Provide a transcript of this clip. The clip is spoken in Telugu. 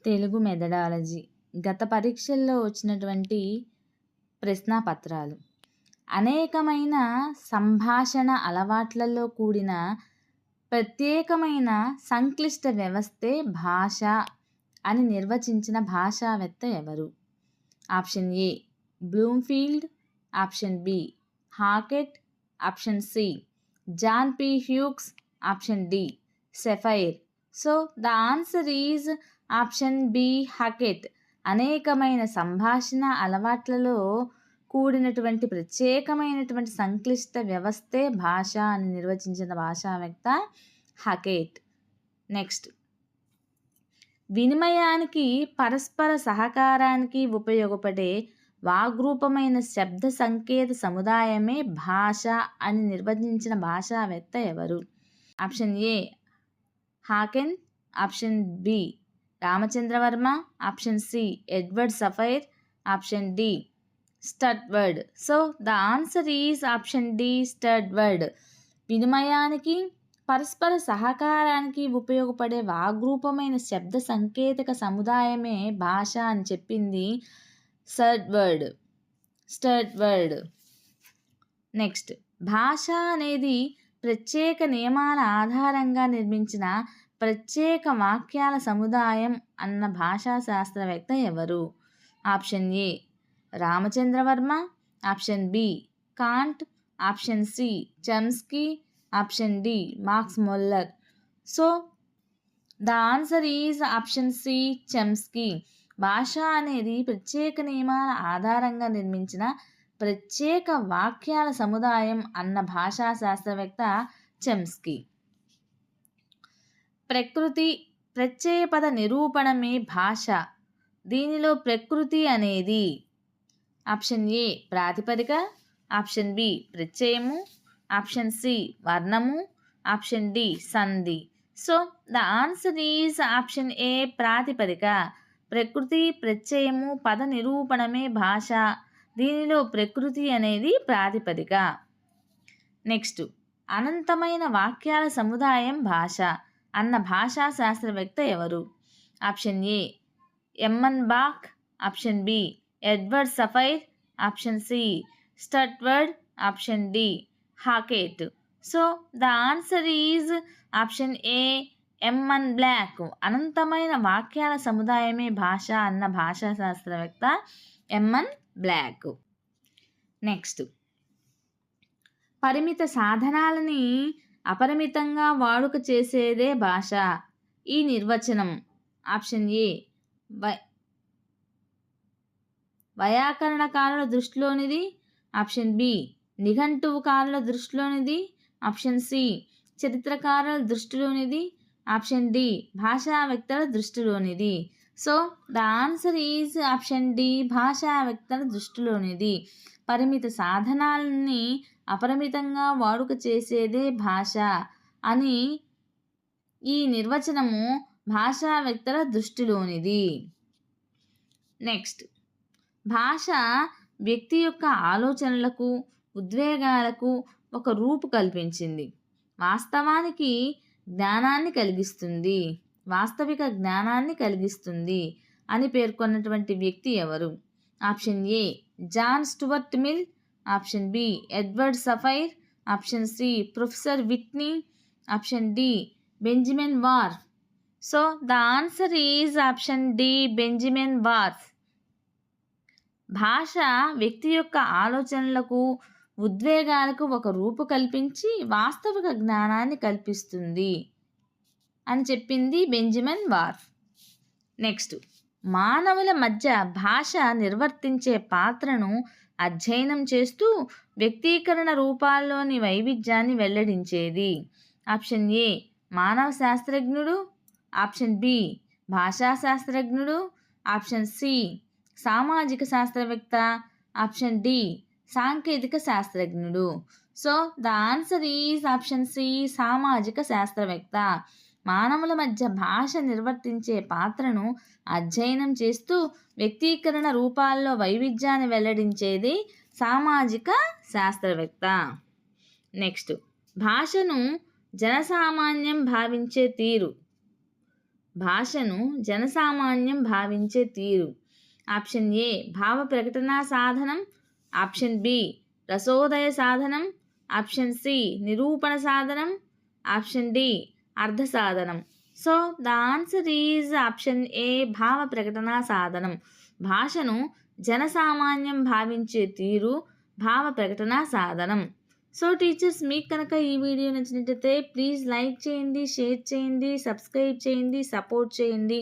తెలుగు మెథడాలజీ గత పరీక్షల్లో వచ్చినటువంటి ప్రశ్నాపత్రాలు. అనేకమైన సంభాషణ అలవాట్లలో కూడిన ప్రత్యేకమైన సంక్లిష్ట వ్యవస్థే భాష అని నిర్వచించిన భాషావేత్త ఎవరు? Option A Bloomfield, option B Hockett, option C John P Hughes, option D Sapir. So the answer is option B Hockett. అనేకమైన సంభాషణ అలవాట్లలో కూడినటువంటి ప్రత్యేకమైనటువంటి సంక్లిష్ట వ్యవస్థే భాష అని నిర్వచించిన భాషావేత్త హాకెట్. నెక్స్ట్, వినిమయానికి పరస్పర సహకారానికి ఉపయోగపడే వాగ్రూపమైన శబ్ద సంకేత సముదాయమే భాష అని నిర్వచించిన భాషావేత్త ఎవరు? Option A Hockett, option B Ramachandra Varma, option C Edward Sapir, option D Sturtevant. So the answer is option D Sturtevant. వినిమయానికి పరస్పర సహకారానికి ఉపయోగపడే వాగ్రూపమైన శబ్ద సంకేతక సముదాయమే భాష అని చెప్పింది స్టడ్వర్డ్. నెక్స్ట్, భాష అనేది ప్రత్యేక నియమాల ఆధారంగా నిర్మించిన ప్రత్యేక వాక్యాల సముదాయం అన్న భాషా శాస్త్రవేత్త ఎవరు? Option A Ramachandra Varma, option B Kant, option C Chomsky, option D Max Muller. So the answer is option C Chomsky. భాష అనేది ప్రత్యేక నియమాల ఆధారంగా నిర్మించిన ప్రత్యేక వాక్యాల సముదాయం అన్న భాషా శాస్త్రవేత్త చమ్స్కీ. ప్రకృతి ప్రత్యయ పద నిరూపణమే భాష. దీనిలో ప్రకృతి అనేది ఆప్షన్ ఏ ప్రాతిపదిక, ఆప్షన్ బి ప్రత్యయము, ఆప్షన్ సి వర్ణము, ఆప్షన్ డి సంధి. So the answer is option A ప్రాతిపదిక. ప్రకృతి ప్రత్యయము పద నిరూపణమే భాష. దీనిలో ప్రకృతి అనేది ప్రాతిపదిక. నెక్స్ట్, అనంతమైన వాక్యాల సముదాయం భాష అన్న భాషా శాస్త్రవేత్త ఎవరు? Option A Emmon Bach, option B Edward Sapir, option C Sturtevant, option D Hockett. So the answer is option A Emmon Bloch. అనంతమైన వాక్యాల సముదాయమే భాష అన్న భాషా శాస్త్రవేత్త ఎమ్మన్ బ్లాక్. నెక్స్ట్, పరిమిత సాధనాలని అపరిమితంగా వాడుక చేసేదే భాష. ఈ నిర్వచనం ఆప్షన్ ఏ వైయాకరణకారుల దృష్టిలోనిది, ఆప్షన్ బి నిఘంటువుకారుల దృష్టిలోనిది, ఆప్షన్ సి చరిత్రకారుల దృష్టిలోనిది, ఆప్షన్ డి భాషావేత్తల దృష్టిలోనిది. So the answer is option D భాషావేత్తల దృష్టిలోనిది. పరిమిత సాధనాలని అపరిమితంగా వాడుక చేసేదే భాష అని ఈ నిర్వచనము భాషావేత్తల దృష్టిలోనిది. నెక్స్ట్, భాష వ్యక్తి యొక్క ఆలోచనలకు ఉద్వేగాలకు ఒక రూపు కల్పించింది. వాస్తవిక జ్ఞానాన్ని కలిగిస్తుంది అని పేర్కొన్నటువంటి వ్యక్తి ఎవరు? Option A John Stuart Mill, option B Edward Sapir, option C professor Whitney, option D Benjamin Whorf. So the answer is option D Benjamin Whorf. భాష వ్యక్తి యొక్క ఆలోచనలకు ఉద్వేగాలకు ఒక రూపు కల్పించి వాస్తవిక జ్ఞానాన్ని కల్పిస్తుంది అని చెప్పింది బెంజమిన్ వార్ఫ్. నెక్స్ట్, మానవుల మధ్య భాష నిర్వర్తించే పాత్రను అధ్యయనం చేస్తూ వ్యక్తీకరణ రూపాల్లోని వైవిధ్యాన్ని వెల్లడించేది. ఆప్షన్ ఏ మానవ శాస్త్రజ్ఞుడు, ఆప్షన్ బి భాషా శాస్త్రజ్ఞుడు, ఆప్షన్ సి సామాజిక శాస్త్రవేత్త, ఆప్షన్ డి సాంకేతిక శాస్త్రజ్ఞుడు. So the answer is option C సామాజిక శాస్త్రవేత్త. మానవుల మధ్య భాష నిర్వర్తించే పాత్రను అధ్యయనం చేస్తూ వ్యక్తీకరణ రూపాల్లో వైవిధ్యాన్ని వెల్లడించేది సామాజిక శాస్త్రవేత్త. నెక్స్ట్, భాషను జనసామాన్యం భావించే తీరు. భాషను జనసామాన్యం భావించే తీరు. ఆప్షన్ ఏ భావ ప్రకటనా సాధనం, ఆప్షన్ బి రసోదయ సాధనం, ఆప్షన్ సి నిరూపణ సాధనం, ఆప్షన్ డి అర్థ సాధనం. So the answer is option ఏ భావ ప్రకటనా సాధనం. భాషను జనసామాన్యం భావించే తీరు భావ ప్రకటనా సాధనం. సో టీచర్స్, మీకు కనుక ఈ వీడియో నచ్చినట్లయితే ప్లీజ్ లైక్ చేయండి, షేర్ చేయండి, సబ్స్క్రైబ్ చేయండి, సపోర్ట్ చేయండి.